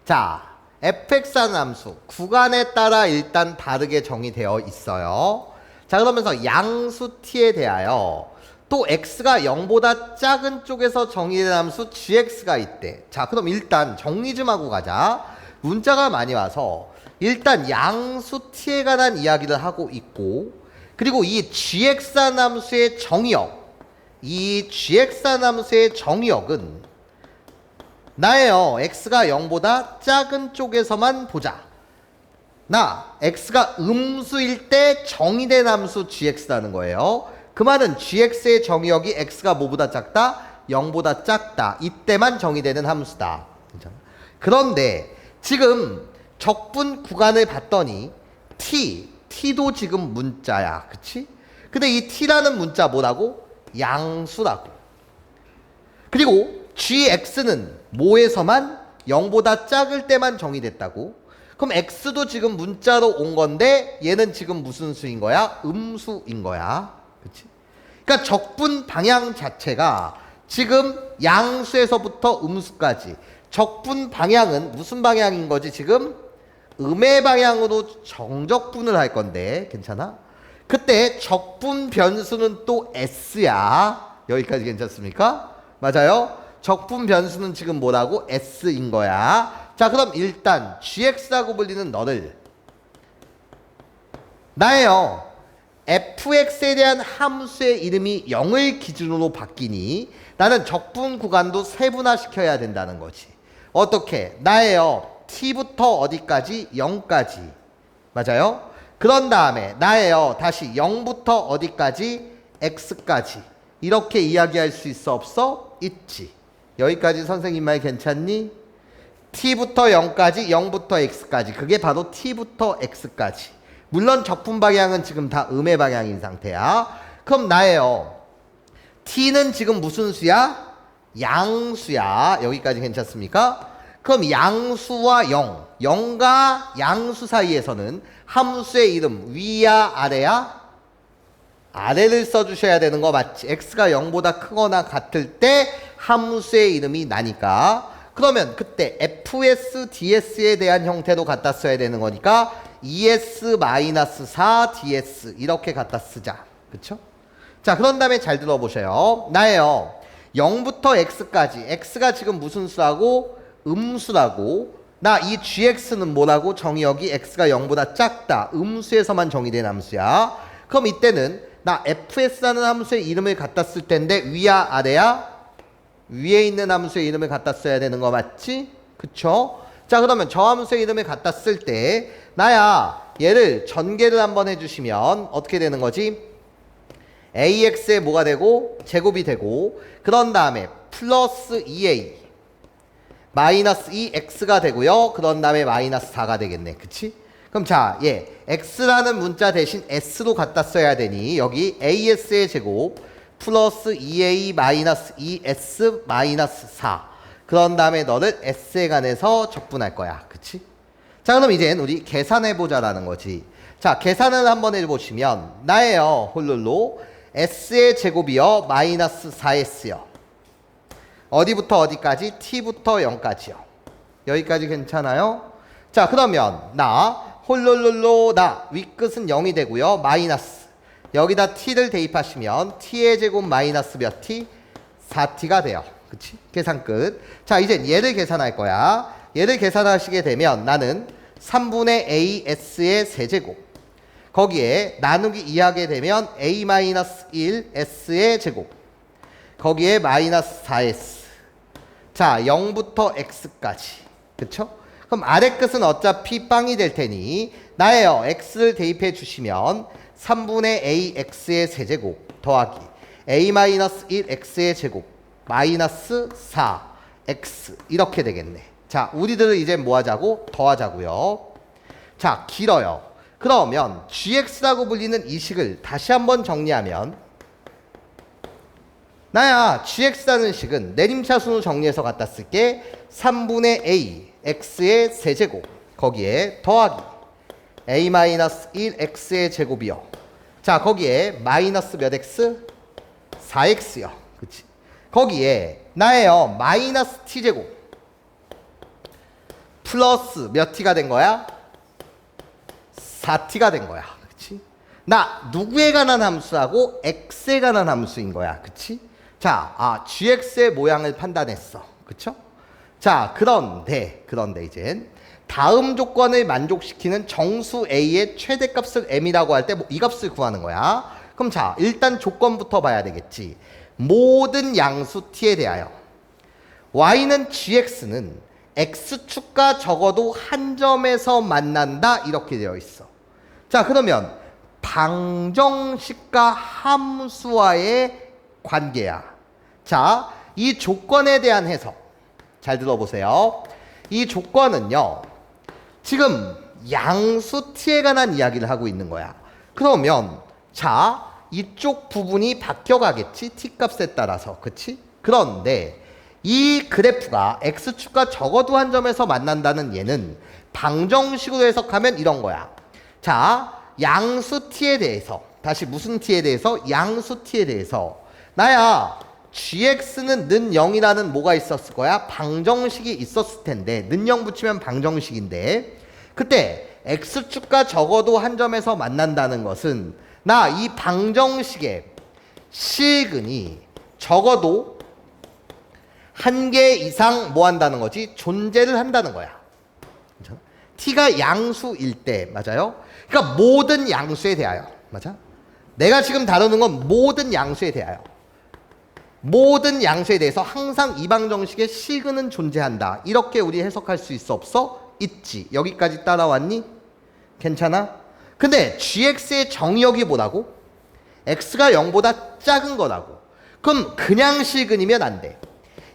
자, fx라는 함수 구간에 따라 일단 다르게 정의되어 있어요. 자, 그러면서 양수 t에 대하여 또 x가 0보다 작은 쪽에서 정의된 함수 gx가 있대. 자, 그럼 일단 정리 좀 하고 가자. 문자가 많이 와서 일단 양수 t에 관한 이야기를 하고 있고, 그리고 이 gx라는 함수의 정의역, 이 gx라는 함수의 정의역은 나예요. x가 0보다 작은 쪽에서만 보자. 나 x가 음수일 때 정의된 함수 gx라는 거예요. 그 말은 gx의 정의역이 x가 뭐보다 작다? 0보다 작다. 이때만 정의되는 함수다. 괜찮아? 그런데 지금 적분 구간을 봤더니 t도 지금 문자야. 그치? 근데 이 t라는 문자 뭐라고? 양수라고. 그리고 gx는 뭐에서만 0보다 작을 때만 정의됐다고? 그럼 x도 지금 문자로 온 건데 얘는 지금 무슨 수인 거야? 음수인 거야. 그치? 그러니까 적분 방향 자체가 지금 양수에서부터 음수까지 적분 방향은 무슨 방향인 거지? 지금 음의 방향으로 정적분을 할 건데 괜찮아? 그때 적분 변수는 또 s야. 여기까지 괜찮습니까? 맞아요? 적분 변수는 지금 뭐라고? s인 거야. 자, 그럼 일단 gx라고 불리는 너를 나예요. fx에 대한 함수의 이름이 0을 기준으로 바뀌니 나는 적분 구간도 세분화시켜야 된다는 거지. 어떻게? 나예요. t부터 어디까지? 0까지. 맞아요? 그런 다음에 나예요. 다시 0부터 어디까지? x까지. 이렇게 이야기할 수 있어 없어? 있지. 여기까지 선생님 말 괜찮니? t부터 0까지, 0부터 x까지. 그게 바로 t부터 x까지. 물론 적분 방향은 지금 다 음의 방향인 상태야. 그럼 나예요. t는 지금 무슨 수야? 양수야. 여기까지 괜찮습니까? 그럼 양수와 0, 0과 양수 사이에서는 함수의 이름 위야 아래야? 아래를 써주셔야 되는 거 맞지? x가 0보다 크거나 같을 때 함수의 이름이 나니까. 그러면 그때 fs, ds에 대한 형태로 갖다 써야 되는 거니까 es-4 ds 이렇게 갖다 쓰자. 그쵸? 자, 그런 다음에 잘 들어보셔요. 나예요. 0부터 x까지. x가 지금 무슨 수라고? 음수라고. 나 이 gx는 뭐라고? 정의역이 x가 0보다 작다. 음수에서만 정의된 함수야. 그럼 이때는 나 fs라는 함수의 이름을 갖다 쓸 텐데 위야 아래야? 위에 있는 함수의 이름을 갖다 써야 되는 거 맞지? 그쵸? 자, 그러면 저 함수의 이름을 갖다 쓸 때 나야 얘를 전개를 한번 해주시면 어떻게 되는 거지? ax에 뭐가 되고? 제곱이 되고, 그런 다음에 플러스 2a 마이너스 2x가 되고요. 그런 다음에 마이너스 4가 되겠네. 그치? 그럼 자, x라는 문자 대신 s로 갖다 써야 되니 여기 as의 제곱 플러스 2a 마이너스 2s 마이너스 4. 그런 다음에 너를 s에 관해서 적분할 거야. 그치? 자, 그럼 이젠 우리 계산해보자라는 거지. 자, 계산을 한번 해보시면 나예요. 홀룰로 s의 제곱이요. 마이너스 4s요. 어디부터 어디까지? t부터 0까지요. 여기까지 괜찮아요? 자, 그러면 나 홀룰룰로 나 윗끝은 0이 되고요. 마이너스 여기다 t를 대입하시면 t의 제곱 마이너스 몇 t? 4t가 돼요. 그치? 계산 끝. 자, 이제 얘를 계산할 거야. 얘를 계산하시게 되면 나는 3분의 as의 세제곱 거기에 나누기 2하게 되면 a-1s의 제곱 거기에 마이너스 4s. 자, 0부터 x까지. 그쵸? 그럼 아래 끝은 어차피 빵이 될 테니 나예요. x를 대입해 주시면 3분의 ax의 세제곱 더하기 a-1x의 제곱 마이너스 4x 이렇게 되겠네. 자, 우리들은 이제 뭐 하자고? 더하자고요. 자, 길어요. 그러면 gx라고 불리는 이 식을 다시 한번 정리하면 나야 gx라는 식은 내림차순으로 정리해서 갖다 쓸게. 3분의 a x의 세제곱 거기에 더하기 a-1x의 제곱이요. 자, 거기에 마이너스 몇 x? 4x요. 그치? 거기에 나예요. 마이너스 t제곱 플러스 몇 t가 된 거야? 4t가 된 거야. 그치? 나 누구에 관한 함수하고 x에 관한 함수인 거야. 그치? 자, gx의 모양을 판단했어. 그쵸? 자, 그런데 이젠 다음 조건을 만족시키는 정수 a의 최대값을 m이라고 할 때 이 값을 구하는 거야. 그럼 자, 일단 조건부터 봐야 되겠지. 모든 양수 t에 대하여 y는 gx는 x축과 적어도 한 점에서 만난다 이렇게 되어 있어. 자, 그러면 방정식과 함수와의 관계야. 자, 이 조건에 대한 해석 잘 들어보세요. 이 조건은요, 지금 양수 t에 관한 이야기를 하고 있는 거야. 그러면 자, 이쪽 부분이 바뀌어가겠지, t 값에 따라서. 그치? 그런데 이 그래프가 x축과 적어도 한 점에서 만난다는 얘는 방정식으로 해석하면 이런 거야. 자, 양수 t에 대해서, 다시 무슨 t에 대해서? 양수 t에 대해서 나야 gx는 는 0이라는 뭐가 있었을 거야? 방정식이 있었을 텐데, 는 0 붙이면 방정식인데, 그때 x축과 적어도 한 점에서 만난다는 것은 나 이 방정식의 실근이 적어도 한 개 이상 뭐 한다는 거지? 존재를 한다는 거야. 괜찮아? t가 양수일 때, 맞아요? 그러니까 모든 양수에 대하여, 맞아? 내가 지금 다루는 건 모든 양수에 대하여, 모든 양수에 대해서 항상 이 방정식의 실근은 존재한다. 이렇게 우리 해석할 수 있어 없어? 있지. 여기까지 따라왔니? 괜찮아? 근데 gx의 정의역이 뭐라고? x가 0보다 작은 거라고. 그럼 그냥 실근이면 안 돼.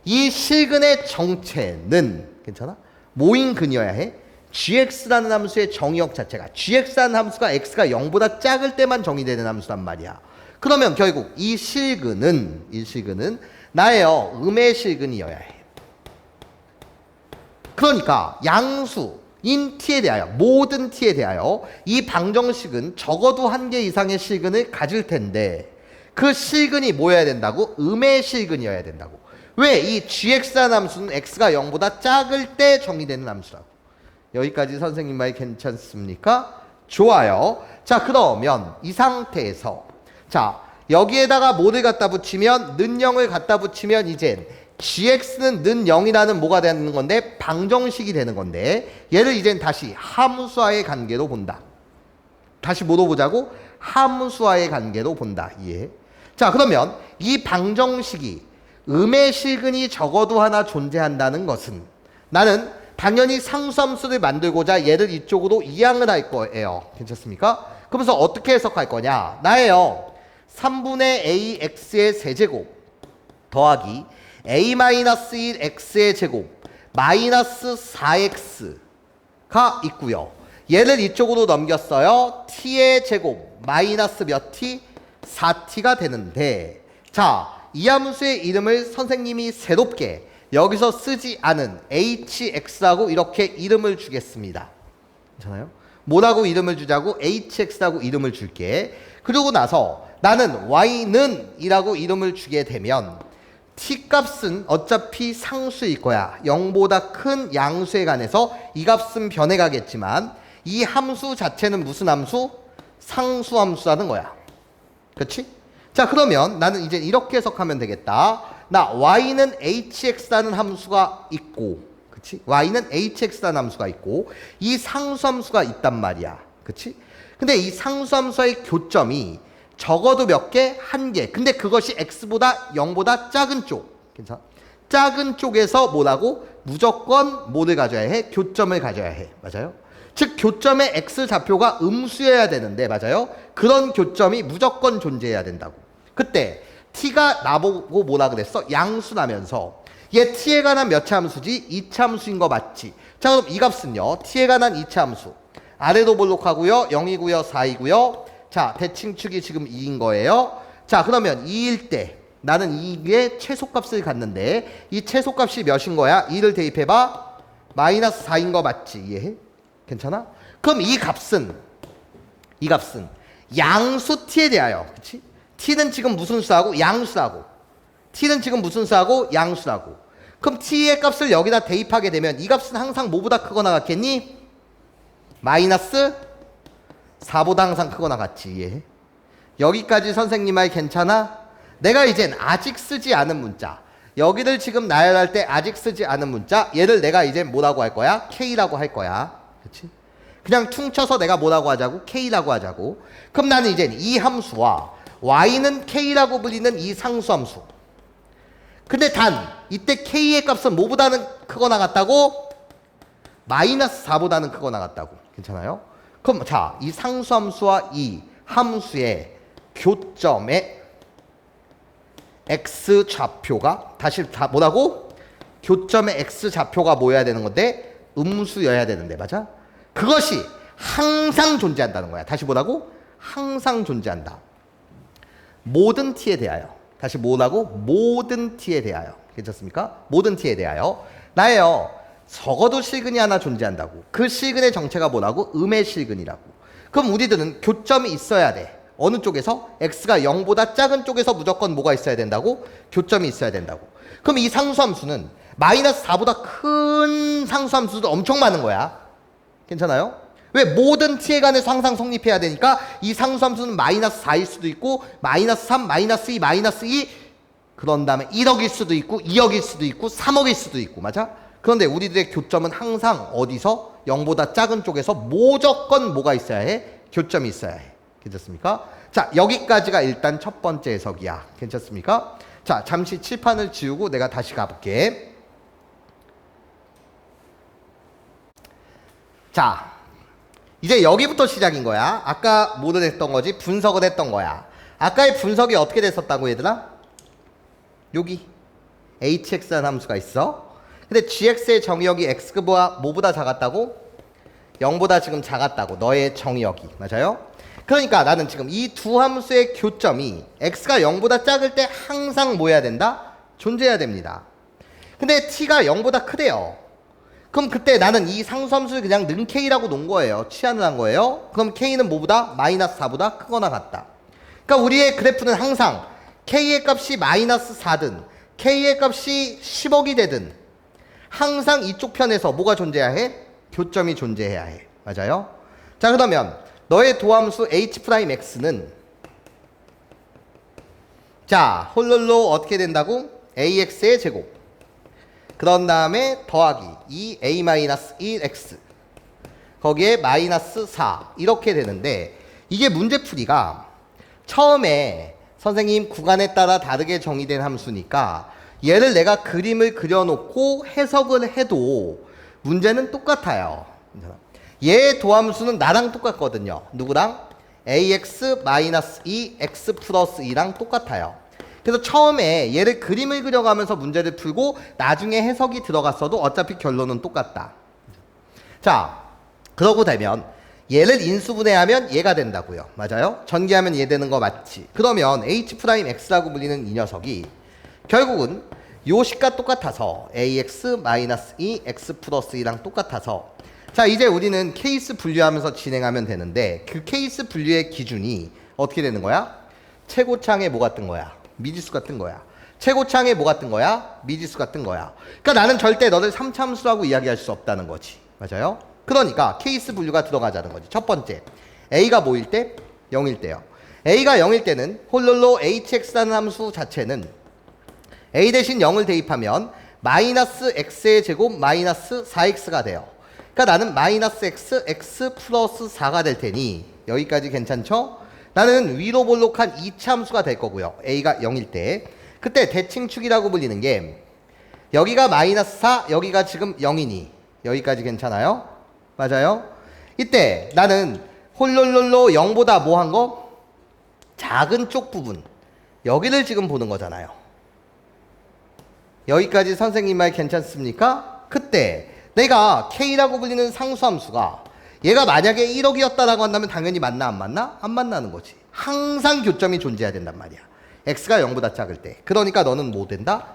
이 실근의 정체는, 괜찮아? 모인근이어야 해. gx라는 함수의 정의역 자체가, gx라는 함수가 x가 0보다 작을 때만 정의되는 함수란 말이야. 그러면 결국 이 실근은 나의 음의 실근이어야 해. 그러니까 양수인 t에 대하여, 모든 t에 대하여 이 방정식은 적어도 한 개 이상의 실근을 가질 텐데, 그 실근이 뭐여야 된다고? 음의 실근이어야 된다고. 왜? 이 gx라는 함수는 x가 0보다 작을 때 정의되는 함수라고. 여기까지 선생님 말 괜찮습니까? 좋아요. 자, 그러면 이 상태에서 자, 여기에다가 뭐를 갖다 붙이면, 는 0을 갖다 붙이면 이젠 gx는 는 0이라는 뭐가 되는 건데? 방정식이 되는 건데, 얘를 이젠 다시 함수와의 관계로 본다. 다시 뭐로 보자고? 함수와의 관계로 본다. 이해? 자, 그러면 이 방정식이 음의 실근이 적어도 하나 존재한다는 것은 나는 당연히 상수함수를 만들고자 얘를 이쪽으로 이항을 할 거예요. 괜찮습니까? 그러면서 어떻게 해석할 거냐? 나예요. 3분의 ax의 세제곱 더하기 a-1x의 제곱 마이너스 4x가 있고요. 얘를 이쪽으로 넘겼어요. t의 제곱 마이너스 몇 t? 4t가 되는데, 자, 이 함수의 이름을 선생님이 새롭게 여기서 쓰지 않은 hx라고 이렇게 이름을 주겠습니다. 괜찮아요? 뭐라고 이름을 주자고? hx라고 이름을 줄게. 그러고 나서 나는 y는 이라고 이름을 주게 되면 t값은 어차피 상수일 거야. 0보다 큰 양수에 관해서 이 값은 변해가겠지만 이 함수 자체는 무슨 함수? 상수함수라는 거야. 그렇지? 자, 그러면 나는 이제 이렇게 해석하면 되겠다. 나 y는 hx라는 함수가 있고, 그치? y는 hx라는 함수가 있고 이 상수함수가 있단 말이야. 그치? 근데 이 상수함수의 교점이 적어도 몇 개? 한 개. 근데 그것이 x보다 0보다 작은 쪽. 괜찮아? 작은 쪽에서 뭐라고? 무조건 뭐를 가져야 해? 교점을 가져야 해. 맞아요? 즉 교점의 x 좌표가 음수여야 되는데, 맞아요? 그런 교점이 무조건 존재해야 된다고. 그때 t가 나보고 뭐라 그랬어? 양수라면서 얘 t에 관한 몇 차 함수지? 2차 함수인 거 맞지? 자, 그럼 이 값은요, t에 관한 2차 함수 아래로 볼록하고요, 0이고요, 4이고요. 자, 대칭축이 지금 2인 거예요. 자, 그러면 2일 때 나는 이게 최소값을 갖는데 이 최소값이 몇인 거야? 2를 대입해봐. 마이너스 4인 거 맞지? 이해해? 괜찮아? 그럼 이 값은 양수 t에 대하여, 그치? t는 지금 무슨 수하고? 양수라고. t는 지금 무슨 수하고? 양수라고. 그럼 t의 값을 여기다 대입하게 되면 이 값은 항상 뭐보다 크거나 같겠니? 마이너스 4보다 항상 크거나 같지. 예. 여기까지 선생님 말 괜찮아? 내가 이젠 아직 쓰지 않은 문자, 여기를 지금 나열할 때 아직 쓰지 않은 문자, 얘를 내가 이제 뭐라고 할 거야? K라고 할 거야. 그렇지? 그냥 퉁쳐서 내가 뭐라고 하자고? K라고 하자고. 그럼 나는 이제 이 함수와 y는 K라고 불리는 이 상수함수, 근데 단 이때 K의 값은 뭐보다는 크거나 같다고? 마이너스 4보다는 크거나 같다고. 괜찮아요? 그럼 자, 이 상수함수와 이 함수의 교점의 x 좌표가 다시 뭐라고? 교점의 x 좌표가 뭐여야 되는 건데? 음수여야 되는데, 맞아? 그것이 항상 존재한다는 거야. 다시 뭐라고? 항상 존재한다. 모든 t에 대하여. 다시 뭐라고? 모든 t에 대하여. 괜찮습니까? 모든 t에 대하여. 나예요. 적어도 실근이 하나 존재한다고. 그 실근의 정체가 뭐라고? 음의 실근이라고. 그럼 우리들은 교점이 있어야 돼. 어느 쪽에서? x가 0보다 작은 쪽에서 무조건 뭐가 있어야 된다고? 교점이 있어야 된다고. 그럼 이 상수함수는 마이너스 4보다 큰 상수함수도 엄청 많은 거야. 괜찮아요? 왜? 모든 t에 관해서 항상 성립해야 되니까 이 상수함수는 마이너스 4일 수도 있고 마이너스 3, 마이너스 2, 마이너스 2, 그런 다음에 1억일 수도 있고 2억일 수도 있고 3억일 수도 있고, 맞아? 그런데 우리들의 교점은 항상 어디서? 0보다 작은 쪽에서 무조건 뭐가 있어야 해? 교점이 있어야 해. 괜찮습니까? 자, 여기까지가 일단 첫 번째 해석이야. 괜찮습니까? 자, 잠시 칠판을 지우고 내가 다시 가볼게. 자, 이제 여기부터 시작인 거야. 아까 뭐를 했던 거지? 분석을 했던 거야. 아까의 분석이 어떻게 됐었다고, 얘들아? 여기 hx라는 함수가 있어. 근데 gx의 정의역이 x가 뭐보다 작았다고? 0보다 지금 작았다고. 너의 정의역이. 맞아요? 그러니까 나는 지금 이 두 함수의 교점이 x가 0보다 작을 때 항상 뭐 해야 된다? 존재해야 됩니다. 근데 t가 0보다 크대요. 그럼 그때 나는 이 상수함수를 그냥 는 k라고 놓은 거예요. 치환을 한 거예요. 그럼 k는 뭐보다? 마이너스 4보다 크거나 같다. 그러니까 우리의 그래프는 항상 k의 값이 마이너스 4든 k의 값이 10억이 되든 항상 이쪽 편에서 뭐가 존재해야 해? 교점이 존재해야 해. 맞아요? 자, 그러면 너의 도함수 h'x는 자, 홀롤로 어떻게 된다고? ax의 제곱, 그런 다음에 더하기 2a-1x, 거기에 마이너스 4, 이렇게 되는데, 이게 문제풀이가 처음에 선생님 구간에 따라 다르게 정의된 함수니까 얘를 내가 그림을 그려놓고 해석을 해도 문제는 똑같아요. 얘의 도함수는 나랑 똑같거든요. 누구랑? ax-2 x 플러스 2랑 똑같아요. 그래서 처음에 얘를 그림을 그려가면서 문제를 풀고 나중에 해석이 들어갔어도 어차피 결론은 똑같다. 자, 그러고 되면 얘를 인수분해하면 얘가 된다고요. 맞아요? 전개하면 얘 되는 거 맞지? 그러면 h'x라고 불리는 이 녀석이 결국은 요 식과 똑같아서 ax-2 x 플러스 2랑 똑같아서, 자, 이제 우리는 케이스 분류하면서 진행하면 되는데 그 케이스 분류의 기준이 어떻게 되는 거야? 최고창에 뭐가 뜬 거야? 미지수가 뜬 거야. 최고창에 뭐가 뜬 거야? 미지수가 뜬 거야. 그러니까 나는 절대 너를 3차함수라고 이야기할 수 없다는 거지. 맞아요? 그러니까 케이스 분류가 들어가자는 거지. 첫 번째, a가 뭐일 때? 0일 때요. a가 0일 때는 홀롤로 hx라는 함수 자체는 a 대신 0을 대입하면 마이너스 x의 제곱 마이너스 4x가 돼요. 그러니까 나는 마이너스 x 플러스 4가 될 테니 여기까지 괜찮죠? 나는 위로 볼록한 2차 함수가 될 거고요. a가 0일 때. 그때 대칭축이라고 불리는 게 여기가 마이너스 4, 여기가 지금 0이니 여기까지 괜찮아요? 맞아요? 이때 나는 홀롤롤로 0보다 뭐 한 거? 작은 쪽 부분, 여기를 지금 보는 거잖아요. 여기까지 선생님 말 괜찮습니까? 그때 내가 K라고 불리는 상수함수가 얘가 만약에 1억이었다라고 한다면 당연히 맞나 안 맞나? 안 만나는 거지. 항상 교점이 존재해야 된단 말이야. X가 0보다 작을 때. 그러니까 너는 뭐 된다?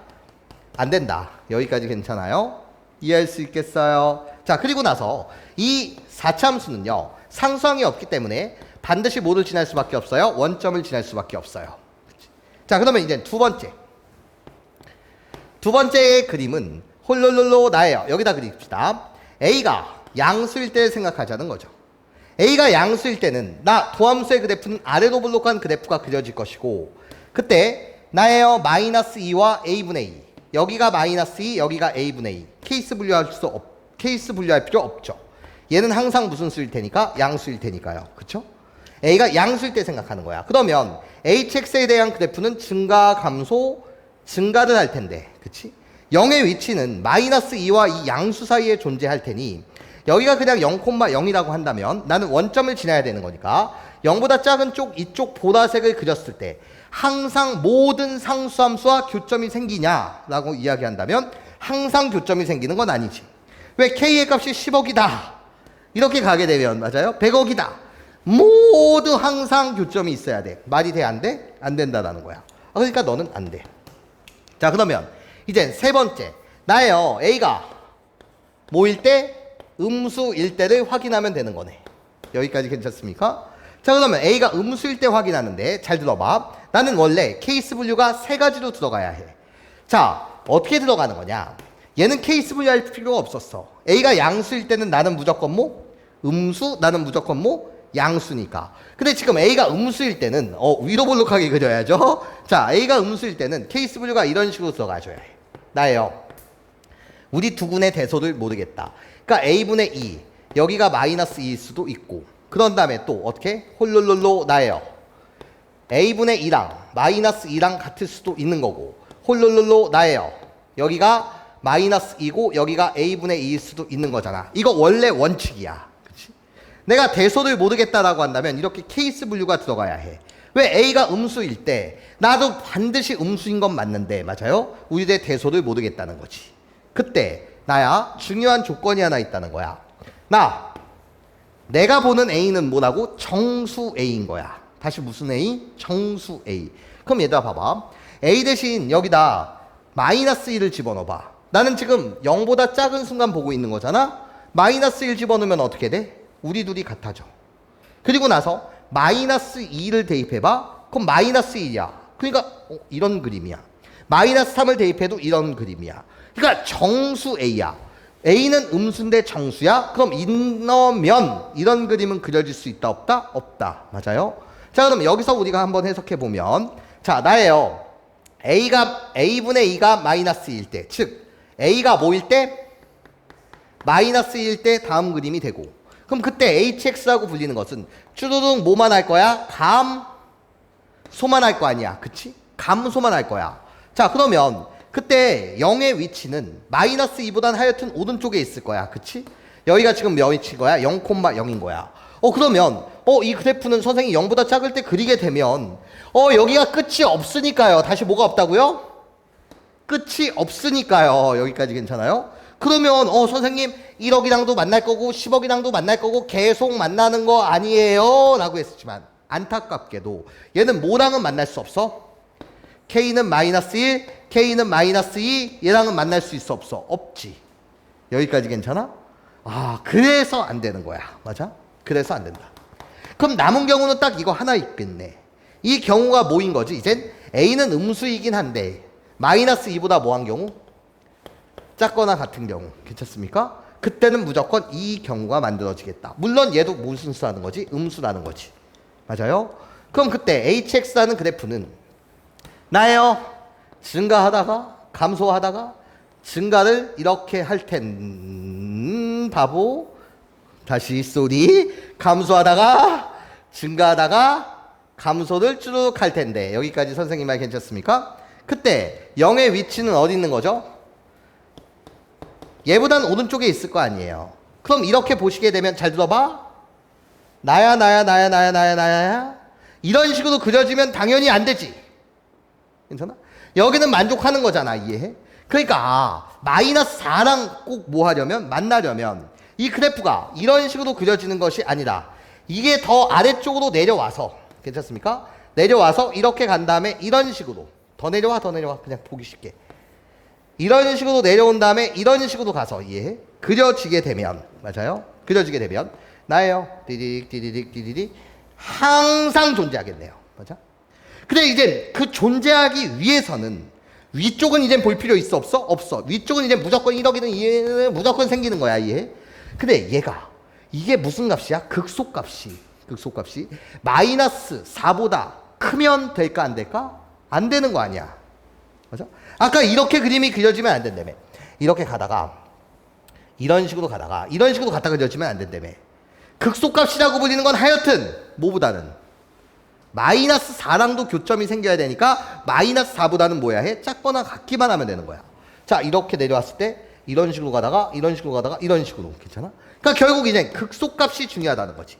안 된다. 여기까지 괜찮아요? 이해할 수 있겠어요? 자, 그리고 나서 이 4차 함수는요, 상수항이 없기 때문에 반드시 뭐를 지날 수밖에 없어요? 원점을 지날 수밖에 없어요. 자, 그러면 이제 두 번째. 두 번째 그림은 홀롤롤로 나예요. 여기다 그립시다. A가 양수일 때 생각하자는 거죠. A가 양수일 때는 나 도함수의 그래프는 아래로 볼록한 그래프가 그려질 것이고, 그때 나예요. 마이너스 2와 A분의 2. 여기가 마이너스 2, 여기가 A분의 2. 케이스 분류할 필요 없죠. 얘는 항상 무슨 수일 테니까? 양수일 테니까요. 그쵸? A가 양수일 때 생각하는 거야. 그러면 HX에 대한 그래프는 증가, 감소, 증가를 할 텐데, 그치? 0의 위치는 마이너스 2와 이 양수 사이에 존재할 테니, 여기가 그냥 0,0이라고 한다면 나는 원점을 지나야 되는 거니까 0보다 작은 쪽 이쪽 보라색을 그렸을 때 항상 모든 상수함수와 교점이 생기냐라고 이야기한다면 항상 교점이 생기는 건 아니지. 왜? K의 값이 10억이다 이렇게 가게 되면, 맞아요? 100억이다 모두 항상 교점이 있어야 돼. 말이 돼? 안 돼? 안 된다라는 거야. 그러니까 너는 안 돼. 자, 그러면 이제 세 번째, 나예요. A가 뭐일 때? 음수일 때를 확인하면 되는 거네. 여기까지 괜찮습니까? 자, 그러면 A가 음수일 때 확인하는데 잘 들어봐. 나는 원래 케이스 분류가 세 가지로 들어가야 해. 자, 어떻게 들어가는 거냐? 얘는 케이스 분류할 필요가 없었어. A가 양수일 때는 나는 무조건 뭐? 음수, 나는 무조건 뭐? 양수니까. 근데 지금 A가 음수일 때는 위로 볼록하게 그려야죠. 자, A가 음수일 때는 케이스 분류가 이런 식으로 들어가줘야 해. 나예요. 우리 두 군의 대소를 모르겠다. 그러니까 A분의 2, 여기가 마이너스 2일 수도 있고, 그런 다음에 또 어떻게? 홀롤롤로 나예요. A분의 2랑 마이너스 2랑 같을 수도 있는 거고, 홀롤롤로 나예요. 여기가 마이너스 2고 여기가 A분의 2일 수도 있는 거잖아. 이거 원래 원칙이야. 그치? 내가 대소를 모르겠다라고 한다면 이렇게 케이스 분류가 들어가야 해. 왜? A가 음수일 때 나도 반드시 음수인 건 맞는데, 맞아요? 우리의 대소를 모르겠다는 거지. 그때 나야 중요한 조건이 하나 있다는 거야. 내가 보는 A는 뭐라고? 정수 A인 거야. 다시 무슨 A? 정수 A. 그럼 얘들아 봐봐. A 대신 여기다 마이너스 1을 집어넣어봐. 나는 지금 0보다 작은 순간 보고 있는 거잖아. 마이너스 1 집어넣으면 어떻게 돼? 우리 둘이 같아져. 그리고 나서 마이너스 2를 대입해봐. 그럼 마이너스 1이야. 그러니까 이런 그림이야. 마이너스 3을 대입해도 이런 그림이야. 그러니까 정수 A야. A는 음수인데 정수야? 그럼 이러면 이런 그림은 그려질 수 있다 없다? 없다. 맞아요? 자, 그럼 여기서 우리가 한번 해석해 보면, 자, 나예요. A분의 2가 마이너스 1일 때, 즉 A가 뭐일 때? 마이너스 1일 때 다음 그림이 되고, 그럼 그때 HX라고 불리는 것은 쭈루룩 뭐만 할 거야? 감소만 할 거 아니야. 그치? 감소만 할 거야. 자, 그러면 그때 0의 위치는 마이너스 2보단 하여튼 오른쪽에 있을 거야. 그치? 여기가 지금 몇 위치인 거야? 0,0인 거야. 그러면 이 그래프는 선생님이 0보다 작을 때 그리게 되면 여기가 끝이 없으니까요. 다시 뭐가 없다고요? 끝이 없으니까요. 여기까지 괜찮아요? 그러면 선생님 1억이랑도 만날 거고 10억이랑도 만날 거고 계속 만나는 거 아니에요? 라고 했지만 안타깝게도 얘는 뭐랑은 만날 수 없어? K는 마이너스 1, K는 마이너스 2, 얘랑은 만날 수 있어 없어? 없지. 여기까지 괜찮아? 그래서 안 되는 거야. 맞아? 그래서 안 된다. 그럼 남은 경우는 딱 이거 하나 있겠네. 이 경우가 뭐인 거지? 이젠 A는 음수이긴 한데 마이너스 2보다 뭐한 경우? 작거나 같은 경우. 괜찮습니까? 그때는 무조건 이 경우가 만들어지겠다. 물론 얘도 무슨 수라는 거지? 음수라는 거지. 맞아요? 그럼 그때 HX라는 그래프는 나예요. 증가하다가 감소하다가 증가를 이렇게 할 텐 바보. 다시 쏘리. 감소하다가 증가하다가 감소를 쭉 할 텐데, 여기까지 선생님 말 괜찮습니까? 그때 0의 위치는 어디 있는 거죠? 얘보단 오른쪽에 있을 거 아니에요. 그럼 이렇게 보시게 되면 잘 들어봐. 나야 이런 식으로 그려지면 당연히 안 되지. 괜찮아? 여기는 만족하는 거잖아. 이해해? 그러니까 마이너스 4랑 꼭 뭐 하려면? 만나려면 이 그래프가 이런 식으로 그려지는 것이 아니라 이게 더 아래쪽으로 내려와서, 괜찮습니까? 내려와서 이렇게 간 다음에 이런 식으로 더 내려와 그냥 보기 쉽게 이런 식으로 내려온 다음에 이런 식으로 가서, 이해해? 그려지게 되면, 맞아요? 그려지게 되면 나예요. 디디딕 항상 존재하겠네요. 맞아? 근데 이제 그 존재하기 위해서는 위쪽은 이제 볼 필요 있어 없어? 없어. 위쪽은 이제 무조건 1억이든 2는 무조건 생기는 거야 이해. 근데 얘가 이게 무슨 값이야? 극소값이 마이너스 4보다 크면 될까 안 될까? 안 되는 거 아니야. 맞아? 아까 이렇게 그림이 그려지면 안 된다며. 이렇게 가다가 이런 식으로 가다가 그려지면 안 된다며. 극소값이라고 불리는 건 하여튼 뭐보다는 마이너스 4랑도 교점이 생겨야 되니까 마이너스 4보다는 뭐야 해? 작거나 같기만 하면 되는 거야. 자, 이렇게 내려왔을 때 이런 식으로 가다가 이런 식으로 괜찮아? 그러니까 결국 이제 극소값이 중요하다는 거지.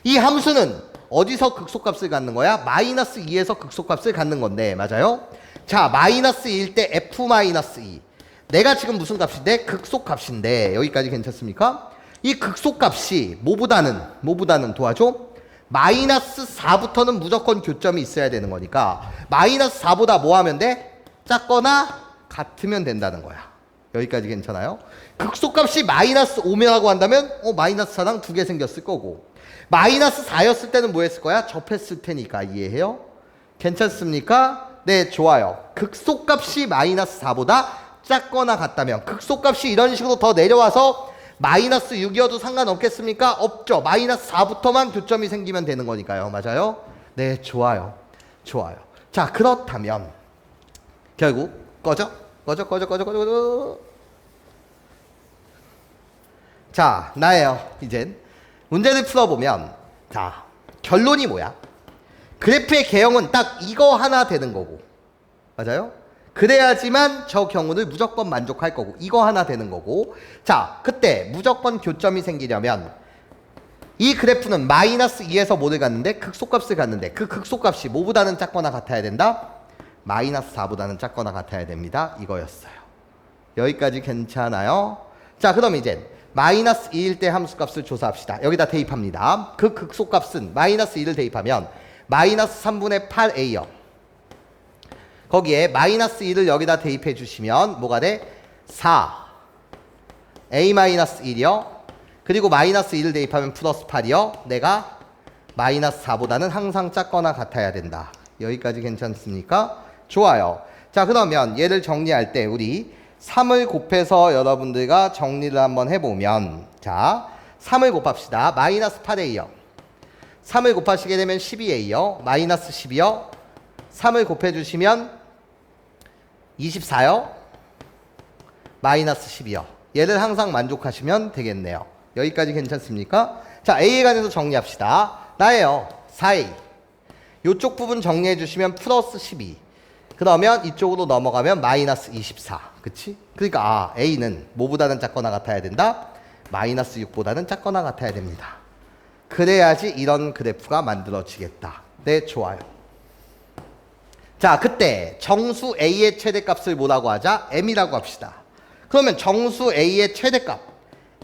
이 함수는 어디서 극소값을 갖는 거야? 마이너스 2에서 극소값을 갖는 건데 맞아요? 자, 마이너스 2일 때 f 마이너스 2. 내가 지금 무슨 값인데? 극소값인데 여기까지 괜찮습니까? 이 극소값이 뭐보다는 도와줘? 마이너스 4부터는 무조건 교점이 있어야 되는 거니까 마이너스 4보다 뭐 하면 돼? 작거나 같으면 된다는 거야. 여기까지 괜찮아요? 극소값이 마이너스 5라고 한다면 마이너스 4랑 두 개 생겼을 거고 마이너스 4였을 때는 뭐 했을 거야? 접했을 테니까 이해해요? 괜찮습니까? 네, 좋아요. 극소값이 마이너스 4보다 작거나 같다면 극소값이 이런 식으로 더 내려와서 마이너스 6이어도 상관없겠습니까? 없죠. 마이너스 4부터만 교점이 생기면 되는 거니까요. 맞아요? 네, 좋아요. 자, 그렇다면 결국 꺼져. 자, 나예요. 이젠 문제를 풀어보면 자, 결론이 뭐야? 그래프의 개형은 딱 이거 하나 되는 거고 맞아요? 그래야지만 저 경우를 무조건 만족할 거고 이거 하나 되는 거고 자, 그때 무조건 교점이 생기려면 이 그래프는 마이너스 2에서 뭐를 갖는데? 극소값을 갖는데 그 극소값이 뭐보다는 작거나 같아야 된다? 마이너스 4보다는 작거나 같아야 됩니다. 이거였어요. 여기까지 괜찮아요? 자, 그럼 이제 마이너스 2일 때 함수값을 조사합시다. 여기다 대입합니다. 그 극소값은 마이너스 2를 대입하면 마이너스 3분의 8a요. 거기에 마이너스 2를 여기다 대입해 주시면 뭐가 돼? 4 a 마이너스 1이요. 그리고 마이너스 2를 대입하면 플러스 8이요. 내가 마이너스 4보다는 항상 작거나 같아야 된다. 여기까지 괜찮습니까? 좋아요. 자, 그러면 얘를 정리할 때 우리 3을 곱해서 여러분들과 정리를 한번 해보면 자, 3을 곱합시다. 마이너스 8a요. 3을 곱하시게 되면 12a요. 마이너스 10이요. 3을 곱해주시면 24요. 마이너스 10이요. 얘를 항상 만족하시면 되겠네요. 여기까지 괜찮습니까? 자, A에 관해서 정리합시다. 나예요. 4A. 요쪽 부분 정리해 주시면 플러스 12. 그러면 이쪽으로 넘어가면 마이너스 24. 그치? 그러니까 A는 뭐보다는 작거나 같아야 된다? 마이너스 6보다는 작거나 같아야 됩니다. 그래야지 이런 그래프가 만들어지겠다. 네, 좋아요. 자, 그때 정수 A의 최대값을 뭐라고 하자? M이라고 합시다. 그러면 정수 A의 최대값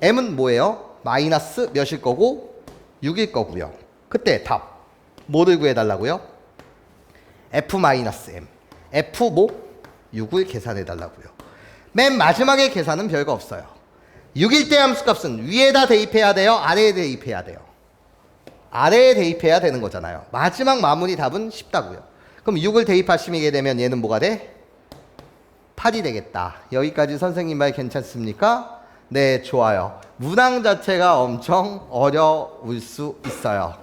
M은 뭐예요? 마이너스 몇일 거고? 6일 거고요. 그때 답 뭐를 구해달라고요? F-M F 뭐? 6을 계산해달라고요. 맨 마지막에 계산은 별거 없어요. 6일 때 함수값은 위에다 대입해야 돼요? 아래에 대입해야 돼요? 아래에 대입해야 되는 거잖아요. 마지막 마무리 답은 쉽다고요. 그럼 6을 대입하시게 되면 얘는 뭐가 돼? 8이 되겠다. 여기까지 선생님 말 괜찮습니까? 네, 좋아요. 문항 자체가 엄청 어려울 수 있어요.